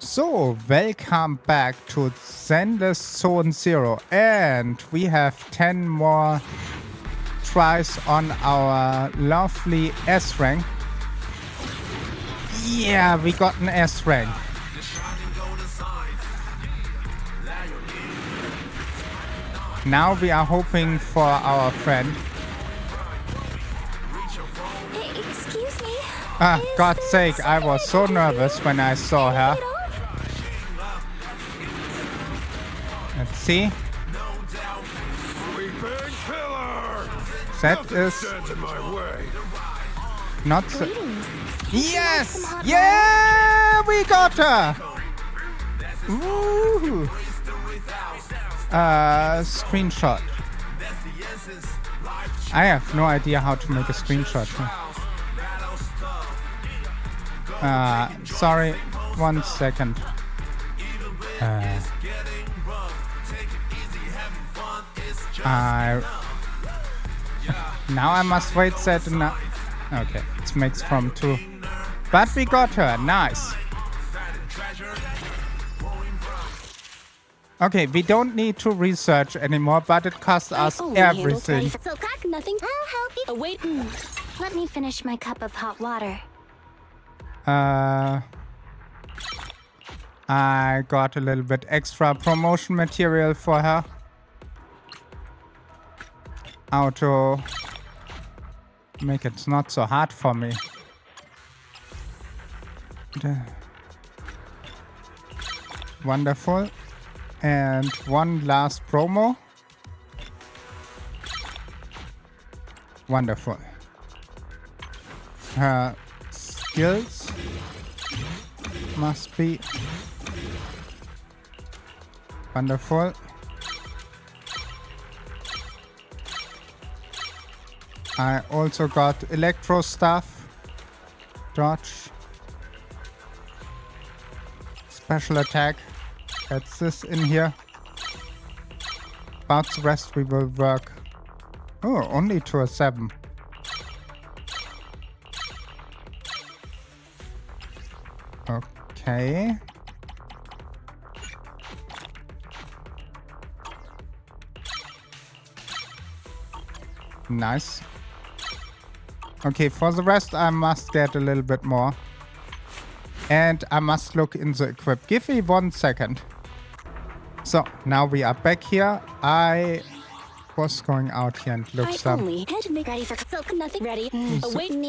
So, welcome back to Zenless Zone Zero, and we have 10 more tries on our lovely S rank. Yeah, we got an S rank. Now we are hoping for our friend. Hey, excuse me. God's sake, I was so nervous when I saw her. Let's see. That is not so. Yes! Yeah! We got her! Ooh. Screenshot. I have no idea how to make a screenshot. Sorry, 1 second. Now I must wait set. Okay, it makes from 2. But we got her. Nice. Okay, we don't need to research anymore, but it costs us everything. So crack nothing. I'll help you. Oh, wait. Let me finish my cup of hot water. I got a little bit extra promotion material for her. How to make it not so hard for me. Wonderful. And one last promo. Wonderful. Her skills must be wonderful. I also got electro stuff. Dodge. Special attack. That's this in here. About the rest we will work. Oh, only to a 7. Okay. Nice. Okay, for the rest I must get a little bit more. And I must look in the equip. Give me 1 second. So, now we are back here. I was going out here and look some. Ready for silk nothing. Ready.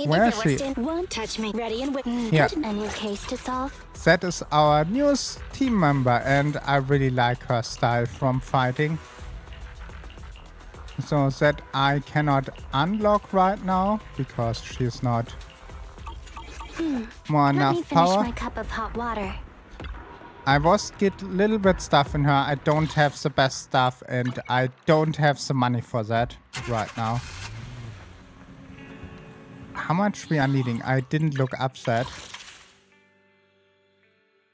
Where is she? Won't touch me. Ready and wait. Yeah. A new case to solve. That is our newest team member, and I really like her style from fighting. So that I cannot unlock right now because she's not more enough Let me finish power. my cup of hot water. I was get little bit stuff in her. I don't have the best stuff and I don't have the money for that right now. How much we are needing? I didn't look up that.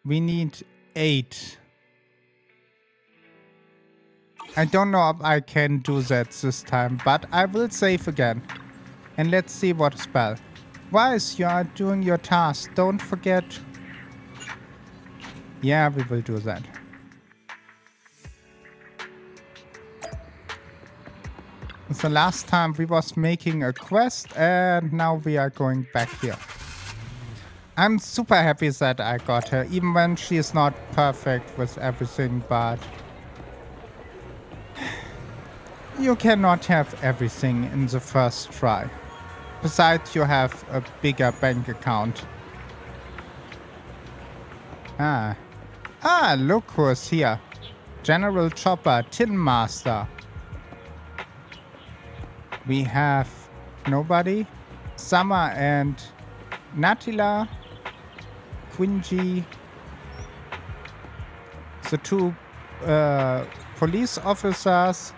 We need 8. I don't know if I can do that this time, but I will save again. And let's see what spell. Wise, you are doing your task. Don't forget. Yeah, we will do that. The last time we was making a quest and now we are going back here. I'm super happy that I got her, even when she is not perfect with everything, but you cannot have everything in the first try. Besides, you have a bigger bank account. Look who's here. General Chopper, Tin Master. We have nobody. Summer and Natila. Qingyi. The 2 police officers.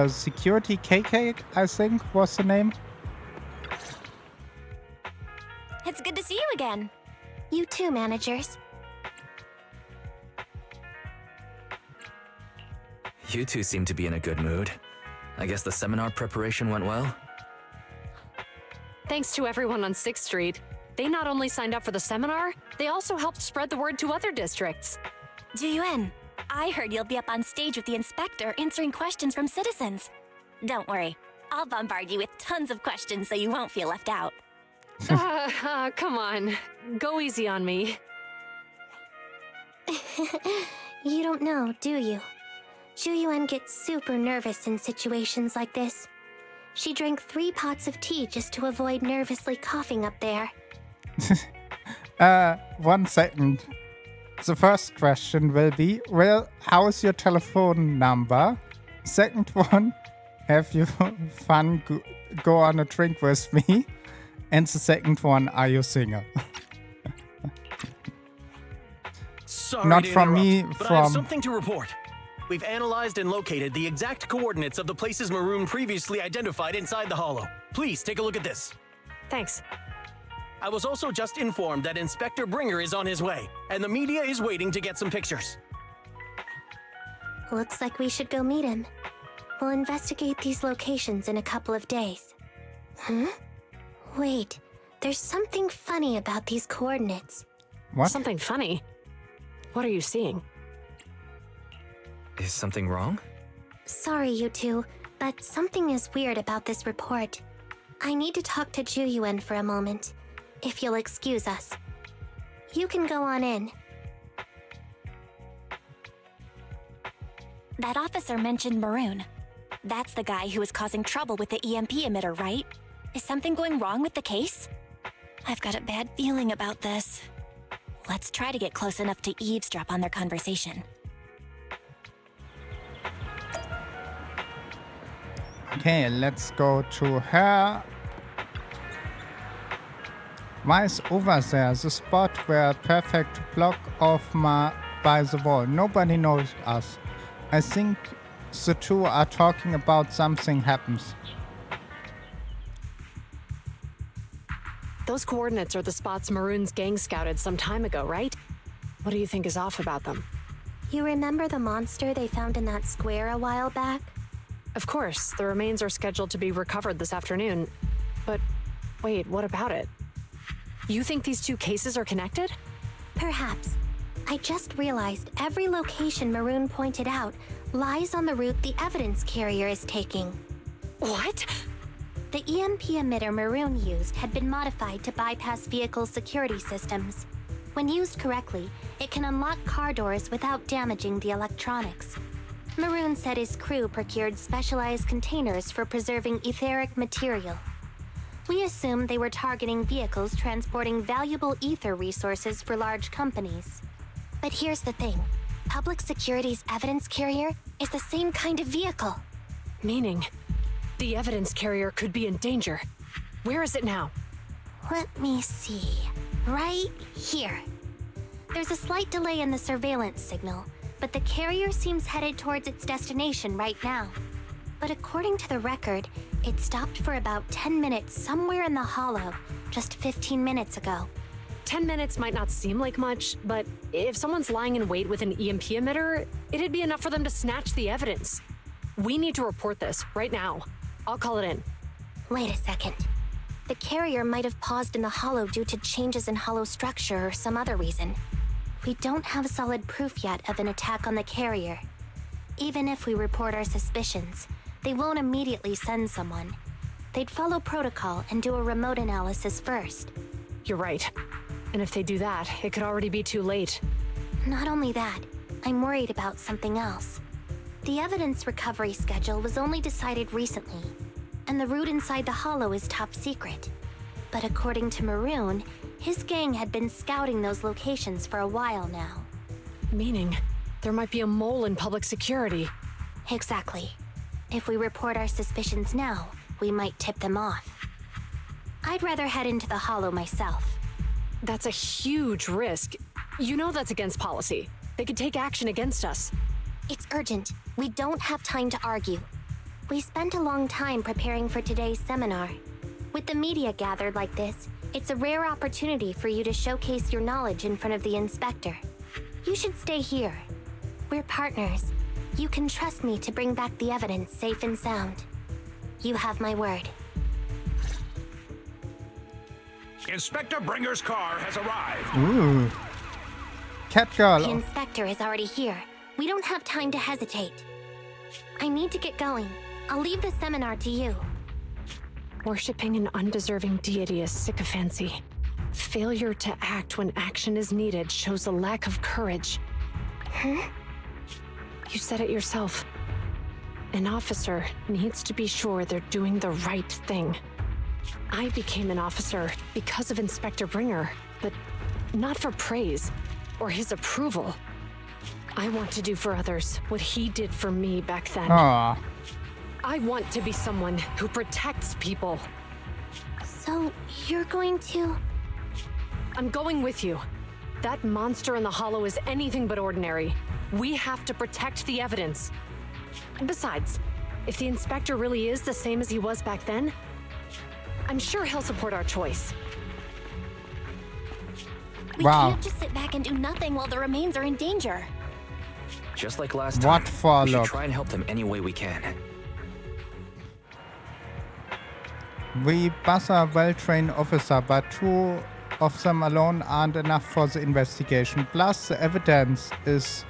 Security KK, I think, was the name. It's good to see you again. You too, managers. You two seem to be in a good mood. I guess the seminar preparation went well? Thanks to everyone on 6th Street. They not only signed up for the seminar, they also helped spread the word to other districts. Juyuan, I heard you'll be up on stage with the inspector answering questions from citizens. Don't worry, I'll bombard you with tons of questions so you won't feel left out. Come on. Go easy on me. You don't know, do you? Juyuan gets super nervous in situations like this. She drank 3 pots of tea just to avoid nervously coughing up there. 1 second. The first question will be, well, how's your telephone number? Second one, have you fun go on a drink with me? And the second one, are you single? Sorry Not to from me, interrupt, but I have from... something to report. We've analyzed and located the exact coordinates of the places Maroon previously identified inside the Hollow. Please take a look at this. Thanks. I was also just informed that Inspector Bringer is on his way, and the media is waiting to get some pictures. Looks like we should go meet him. We'll investigate these locations in a couple of days. Huh? Wait, there's something funny about these coordinates. What? Something funny? What are you seeing? Is something wrong? Sorry, you two, but something is weird about this report. I need to talk to Juyuan for a moment, if you'll excuse us. You can go on in. That officer mentioned Maroon. That's the guy who was causing trouble with the EMP emitter, right? Is something going wrong with the case? I've got a bad feeling about this. Let's try to get close enough to eavesdrop on their conversation. Okay, let's go to her. Why is over there the spot where a perfect block off by the wall? Nobody knows us. I think the two are talking about something happens. Those coordinates are the spots Maroon's gang scouted some time ago, right? What do you think is off about them? You remember the monster they found in that square a while back? Of course, the remains are scheduled to be recovered this afternoon. But wait, what about it? You think these two cases are connected? Perhaps. I just realized every location Maroon pointed out lies on the route the evidence carrier is taking. What? The EMP emitter Maroon used had been modified to bypass vehicle security systems. When used correctly, it can unlock car doors without damaging the electronics. Maroon said his crew procured specialized containers for preserving etheric material. We assumed they were targeting vehicles transporting valuable ether resources for large companies. But here's the thing. Public Security's evidence carrier is the same kind of vehicle. Meaning, the evidence carrier could be in danger. Where is it now? Let me see. Right here. There's a slight delay in the surveillance signal, but the carrier seems headed towards its destination right now. But according to the record, it stopped for about 10 minutes somewhere in the hollow, just 15 minutes ago. 10 minutes might not seem like much, but if someone's lying in wait with an EMP emitter, it'd be enough for them to snatch the evidence. We need to report this right now. I'll call it in. Wait a second. The carrier might have paused in the hollow due to changes in hollow structure or some other reason. We don't have solid proof yet of an attack on the carrier. Even if we report our suspicions, they won't immediately send someone. They'd follow protocol and do a remote analysis first. You're right. And if they do that, it could already be too late. Not only that, I'm worried about something else. The evidence recovery schedule was only decided recently, and the route inside the hollow is top secret. But according to Maroon, his gang had been scouting those locations for a while now. Meaning, there might be a mole in public security. Exactly. If we report our suspicions now, we might tip them off. I'd rather head into the hollow myself. That's a huge risk. You know that's against policy. They could take action against us. It's urgent. We don't have time to argue. We spent a long time preparing for today's seminar. With the media gathered like this, it's a rare opportunity for you to showcase your knowledge in front of the inspector. You should stay here. We're partners. You can trust me to bring back the evidence safe and sound. You have my word. Inspector Bringer's car has arrived. Ooh. Cat The girl. inspector is already here. We don't have time to hesitate. I need to get going. I'll leave the seminar to you. Worshipping an undeserving deity is sycophancy. Failure to act when action is needed shows a lack of courage. Huh? You said it yourself. An officer needs to be sure they're doing the right thing. I became an officer because of Inspector Bringer, but not for praise or his approval. I want to do for others what he did for me back then. Aw. I want to be someone who protects people. So, you're going to... I'm going with you. That monster in the hollow is anything but ordinary. We have to protect the evidence. Besides, if the inspector really is the same as he was back then, I'm sure he'll support our choice. We Wow. can't just sit back and do nothing while the remains are in danger. Just like last time. What for We should luck? try and help them any way we can. We bus a well-trained officer, but 2 of them alone aren't enough for the investigation. Plus, the evidence is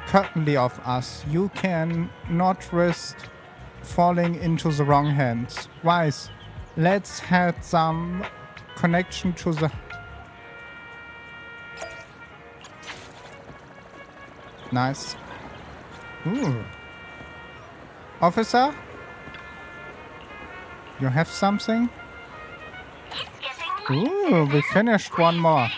currently of us. You can not risk falling into the wrong hands. Wise, let's have some connection to the... Nice. Ooh. Officer? You have something? Ooh, we finished one more.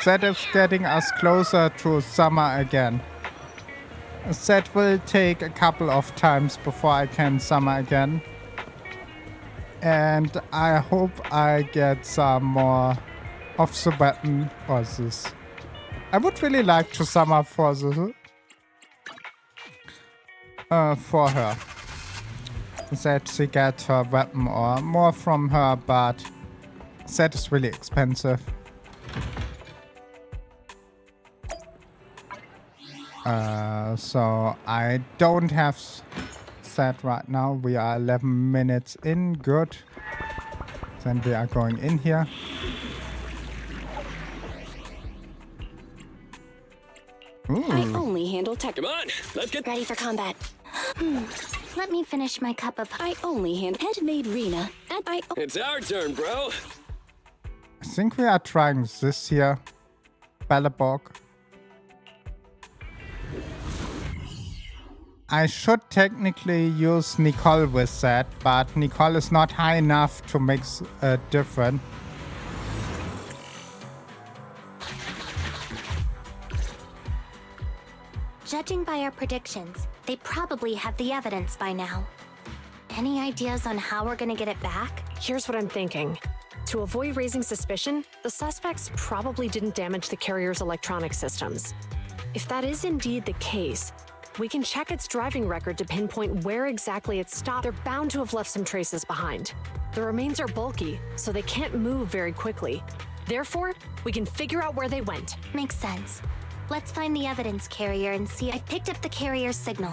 That is getting us closer to summer again. That will take a couple of times before I can summer again. And I hope I get some more of the weapon for this. I would really like to summer for the for her. That she gets her weapon or more from her, but that is really expensive. So I don't have that right now. We are 11 minutes in. Good. Then we are going in here. I Ooh. only handle tech. Come on, let's get Ready for combat. Let me finish my cup of... I only handle head-made Rena. And It's our turn, bro. I think we are trying this here. Bellabog. I should technically use Nicole with that, but Nicole is not high enough to make a difference. Judging by our predictions, they probably have the evidence by now. Any ideas on how we're gonna get it back? Here's what I'm thinking. To avoid raising suspicion, the suspects probably didn't damage the carrier's electronic systems. If that is indeed the case, we can check its driving record to pinpoint where exactly it stopped. They're bound to have left some traces behind. The remains are bulky, so they can't move very quickly. Therefore, we can figure out where they went. Makes sense. Let's find the evidence carrier and see. I picked up the carrier's signal.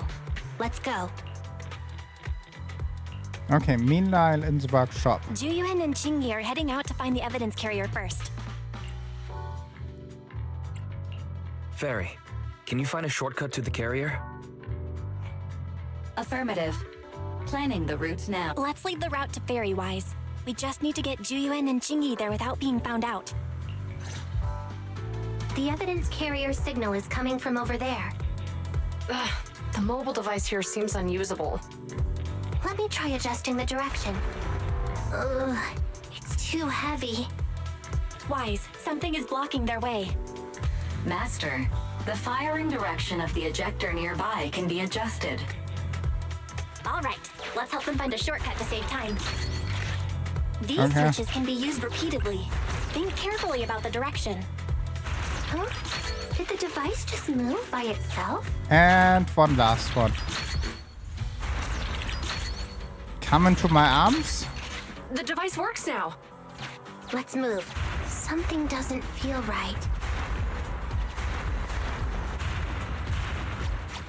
Let's go. Okay, meanwhile in the workshop. Juyuan and Qingyi are heading out to find the evidence carrier first. Fairy, can you find a shortcut to the carrier? Affirmative. Planning the route now. Let's lead the route to Fairywise. We just need to get Juyuan and Qingyi there without being found out. The evidence carrier signal is coming from over there. Ugh, the mobile device here seems unusable. Let me try adjusting the direction. Ugh, it's too heavy. Wise, something is blocking their way. Master, the firing direction of the ejector nearby can be adjusted. All right, let's help them find a shortcut to save time. These Okay. switches can be used repeatedly. Think carefully about the direction. Huh? Did the device just move by itself? And one last one. Come into my arms. The device works now. Let's move. Something doesn't feel right.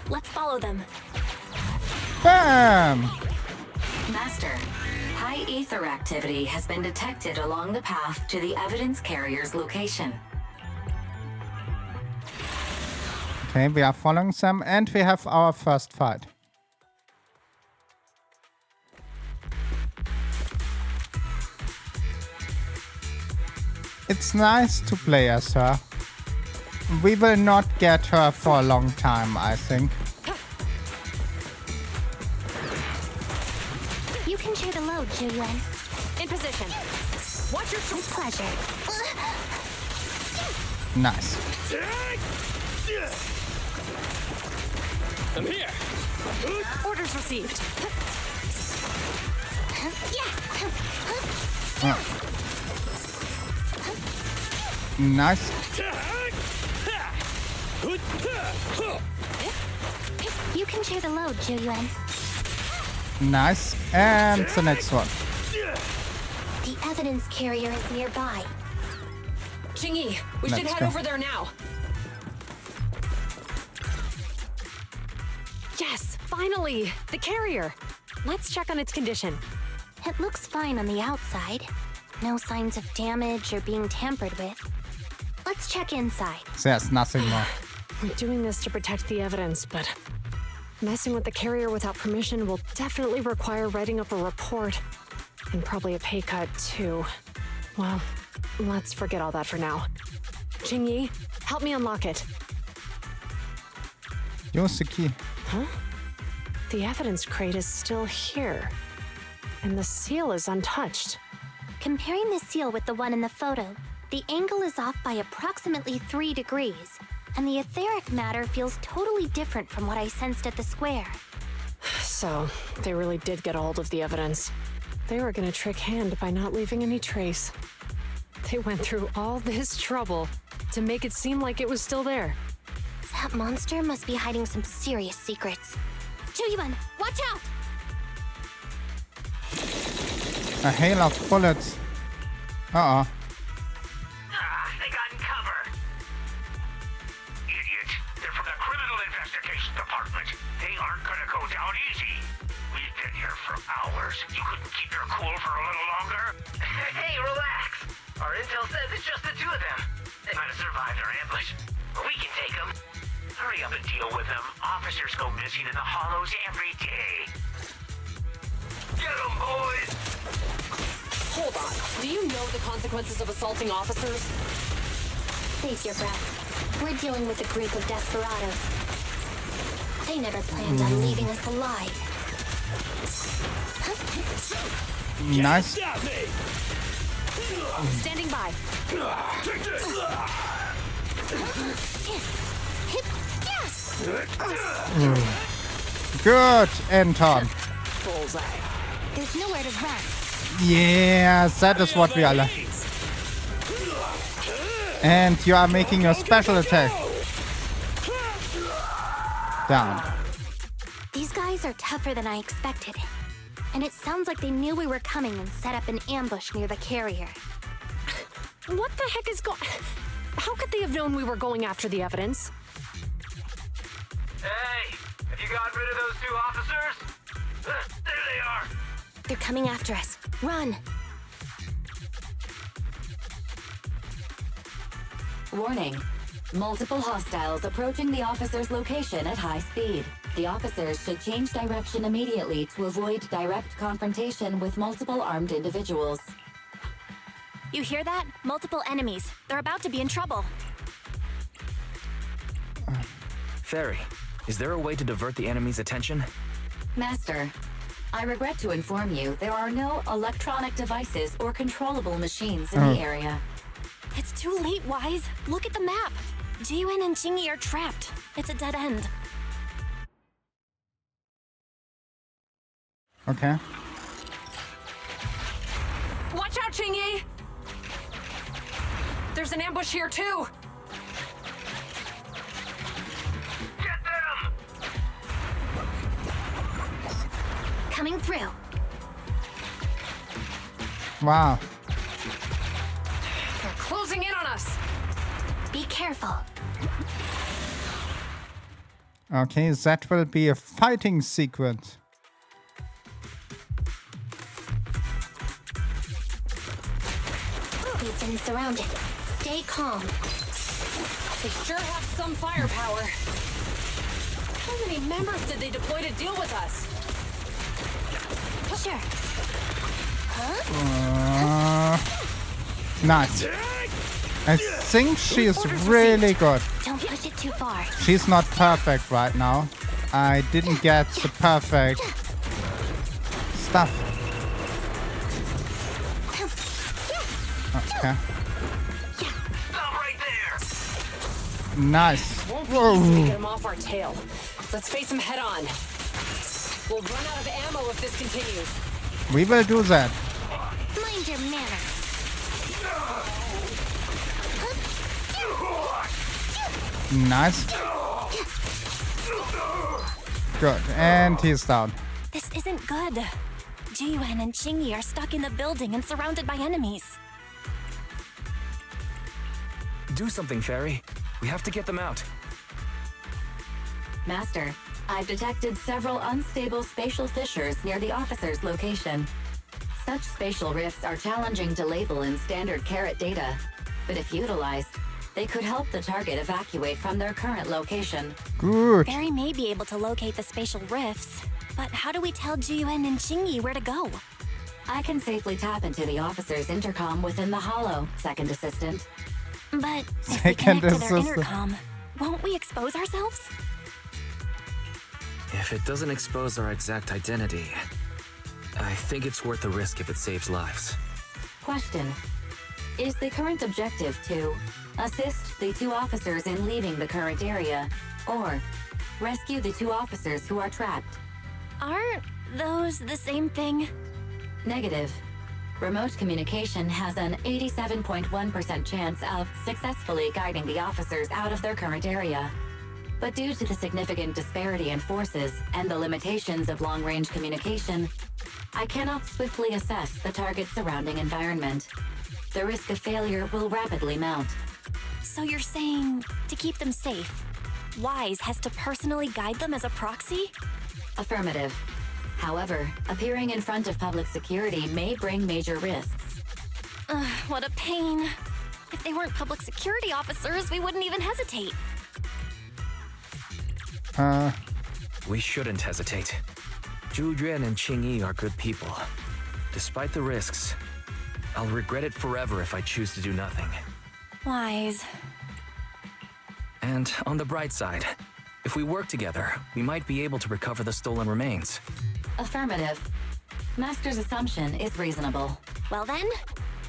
Let's follow them. Bam! Master, High ether activity has been detected along the path to the evidence carrier's location. Okay, we are following them, and we have our first fight. It's nice to play as her. We will not get her for a long time, I think. You can share the load, Zhu-Yuan. In position. Watch your With pleasure. Nice. I'm here. orders received. Nice. You can share the load, Zhu-Yuan. Nice. And the next one. The evidence carrier is nearby. Qingyi, we should Let's head go. over there now. Yes, finally! The carrier! Let's check on its condition. It looks fine on the outside. No signs of damage or being tampered with. Let's check inside. There's nothing more. We're doing this to protect the evidence, but messing with the carrier without permission will definitely require writing up a report. And probably a pay cut, too. Well, let's forget all that for now. Qingyi, help me unlock it. Use the key. Huh? The evidence crate is still here. And the seal is untouched. Comparing the seal with the one in the photo, the angle is off by approximately 3 degrees, and the etheric matter feels totally different from what I sensed at the square. So, they really did get a hold of the evidence. They were gonna trick Hand by not leaving any trace. They went through all this trouble to make it seem like it was still there. That monster must be hiding some serious secrets. Zhu-Yuan, watch out! A hail of bullets. Uh-oh. They got in cover. Idiots. They're from the Criminal Investigation Department. They aren't gonna go down easy. We've been here for hours. You couldn't keep your cool for a little longer? Hey, relax. Our intel says it's just the two of them. They might have survived our ambush. But we can take them. Hurry up and deal with them. Officers go missing in the hollows every day. Get them, boys! Hold on. Do you know the consequences of assaulting officers? Save your breath. We're dealing with a group of desperados. They never planned on leaving us alive. Nice. Stop me! Standing by. Good, Anton. Bullseye. There's nowhere to run. Yeah, that is what we are like. And you are making your special attack. Down. These guys are tougher than I expected. And it sounds like they knew we were coming and set up an ambush near the carrier. What the heck is going... How could they have known we were going after the evidence? Hey, have you gotten rid of those 2 officers? There they are. They're coming after us. Run! Warning. Multiple hostiles approaching the officer's location at high speed. The officers should change direction immediately to avoid direct confrontation with multiple armed individuals. You hear that? Multiple enemies. They're about to be in trouble. Fairy, is there a way to divert the enemy's attention? Master, I regret to inform you there are no electronic devices or controllable machines in the area. It's too late, Wise. Look at the map. Zhu-Yuan and Qingyi are trapped. It's a dead end. Okay. Watch out, Qingyi! There's an ambush here, too! Get them! Coming through. Wow. They're closing in on us! Be careful. Okay, that will be a fighting sequence. been surrounded. Stay calm. They sure have some firepower. How many members did they deploy to deal with us? Sure. Nice. I think she is really good. Don't push it too far. She's not perfect right now. I didn't get the perfect stuff. Okay. Stop right there! Nice. Won't be easy to get him off our tail. Let's face him head on. We'll run out of ammo if this continues. We will do that. Mind your manners. Nice. Good. And he's down. This isn't good. Jiyuan and Qingyi are stuck in the building and surrounded by enemies. Do something, Fairy. We have to get them out. Master, I've detected several unstable spatial fissures near the officer's location. Such spatial rifts are challenging to label in standard carat data, but if utilized, they could help the target evacuate from their current location. Good. Barry may be able to locate the spatial rifts, but how do we tell Jiyuan and Qingyi where to go? I can safely tap into the officer's intercom within the hollow, second assistant. But if we Second connect to their assistant. intercom, won't we expose ourselves? If it doesn't expose our exact identity, I think it's worth the risk if it saves lives. Question. Is the current objective to assist the two officers in leaving the current area, or rescue the two officers who are trapped? Aren't those the same thing? Negative. Remote communication has an 87.1% chance of successfully guiding the officers out of their current area. But due to the significant disparity in forces and the limitations of long-range communication, I cannot swiftly assess the target's surrounding environment. The risk of failure will rapidly mount. So you're saying to keep them safe, Wise has to personally guide them as a proxy? Affirmative. However, appearing in front of public security may bring major risks. What a pain. If they weren't public security officers, we wouldn't even hesitate. We shouldn't hesitate. Zhu Yuan and Qingyi are good people. Despite the risks, I'll regret it forever if I choose to do nothing. Wise. And on the bright side, if we work together, we might be able to recover the stolen remains. Affirmative. Master's assumption is reasonable. Well then,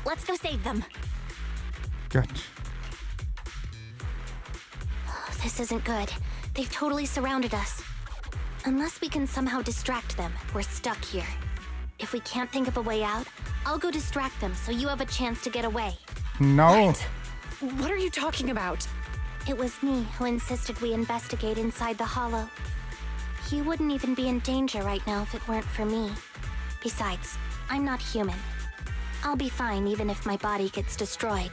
let's go save them. Good. This isn't good. They've totally surrounded us. Unless we can somehow distract them, we're stuck here. If we can't think of a way out, I'll go distract them so you have a chance to get away. No. What are you talking about? It was me who insisted we investigate inside the hollow. You wouldn't even be in danger right now if it weren't for me. Besides, I'm not human. I'll be fine even if my body gets destroyed.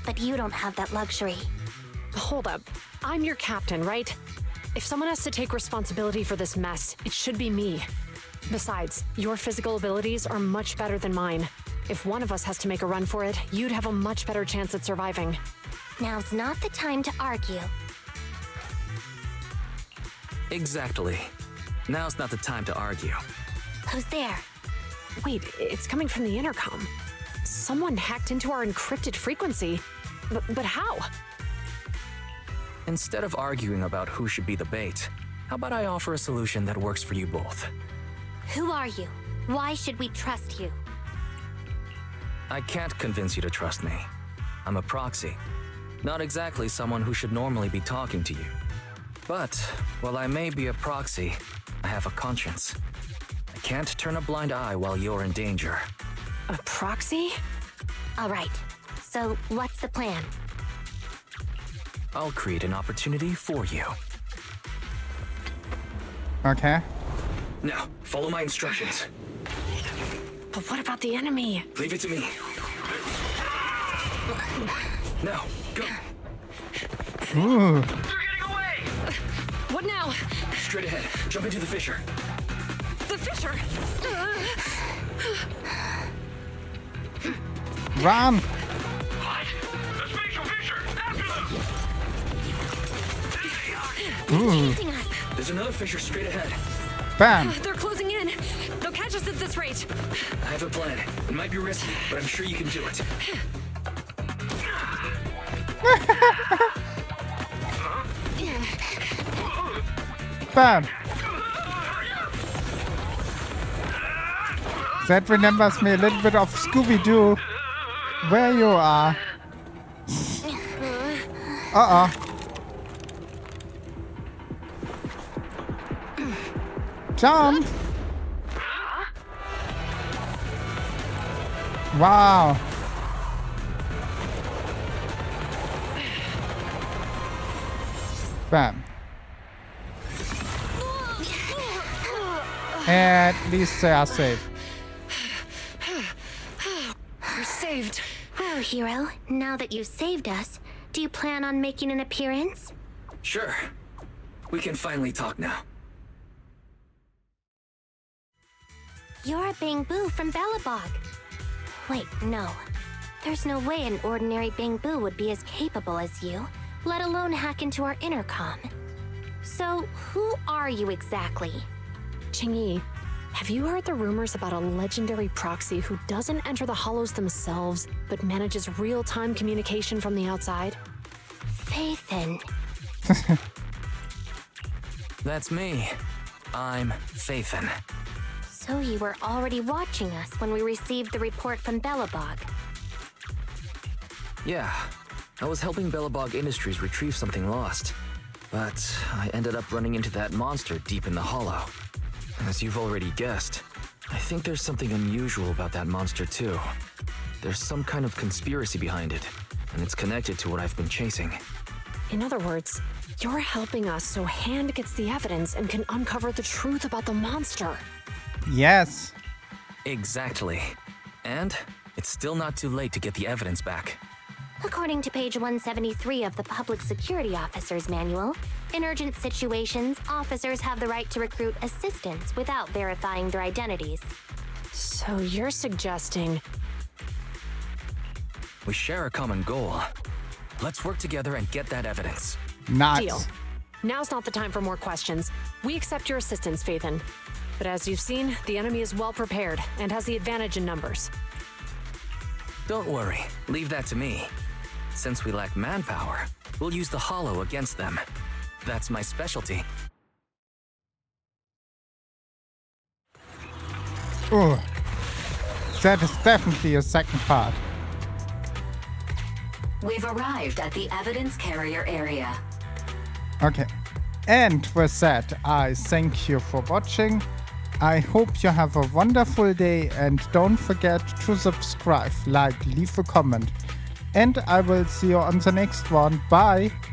But you don't have that luxury. Hold up. I'm your captain, right? If someone has to take responsibility for this mess, it should be me. Besides, your physical abilities are much better than mine. If one of us has to make a run for it, you'd have a much better chance at surviving. Now's not the time to argue. Exactly. Now's not the time to argue. Who's there? Wait, it's coming from the intercom. Someone hacked into our encrypted frequency. But how? Instead of arguing about who should be the bait, how about I offer a solution that works for you both? Who are you? Why should we trust you? I can't convince you to trust me. I'm a proxy. Not exactly someone who should normally be talking to you. But, while I may be a proxy, I have a conscience. I can't turn a blind eye while you're in danger. A proxy? All right. So, what's the plan? I'll create an opportunity for you. Okay. Now, follow my instructions. But what about the enemy? Leave it to me. Now, go. Ooh. They're getting away! What now? Straight ahead. Jump into the fissure. The fissure! Run. chasing us. There's another fissure straight ahead. Bam. They're closing in. They'll catch us at this rate. I have a plan. It might be risky, but I'm sure you can do it. Bam. That remembers me a little bit of Scooby-Doo. Where you are. Uh-oh. Jump. Wow. Bam. At least they are safe. We're saved. Well, hero, now that you've saved us, do you plan on making an appearance? Sure. We can finally talk now. You're a Bangbu from Belobog. Wait, no. There's no way an ordinary Bangbu would be as capable as you, let alone hack into our intercom. So, who are you exactly? Qingyi, have you heard the rumors about a legendary proxy who doesn't enter the hollows themselves, but manages real-time communication from the outside? Faithin. That's me. I'm Faithin. So you were already watching us when we received the report from Belobog. Yeah. I was helping Belobog Industries retrieve something lost. But I ended up running into that monster deep in the hollow. As you've already guessed, I think there's something unusual about that monster too. There's some kind of conspiracy behind it, and it's connected to what I've been chasing. In other words, you're helping us so Hand gets the evidence and can uncover the truth about the monster. Yes. Exactly. And it's still not too late to get the evidence back. According to page 173 of the Public Security Officer's Manual, in urgent situations, officers have the right to recruit assistants without verifying their identities. So you're suggesting... We share a common goal. Let's work together and get that evidence. Nice. Deal. Now's not the time for more questions. We accept your assistance, Faithin. But as you've seen, the enemy is well prepared and has the advantage in numbers. Don't worry, leave that to me. Since we lack manpower, we'll use the hollow against them. That's my specialty. Ooh. That is definitely a second part. We've arrived at the evidence carrier area. Okay. And with that, I thank you for watching. I hope you have a wonderful day, and don't forget to subscribe, like, leave a comment. And I will see you on the next one. Bye!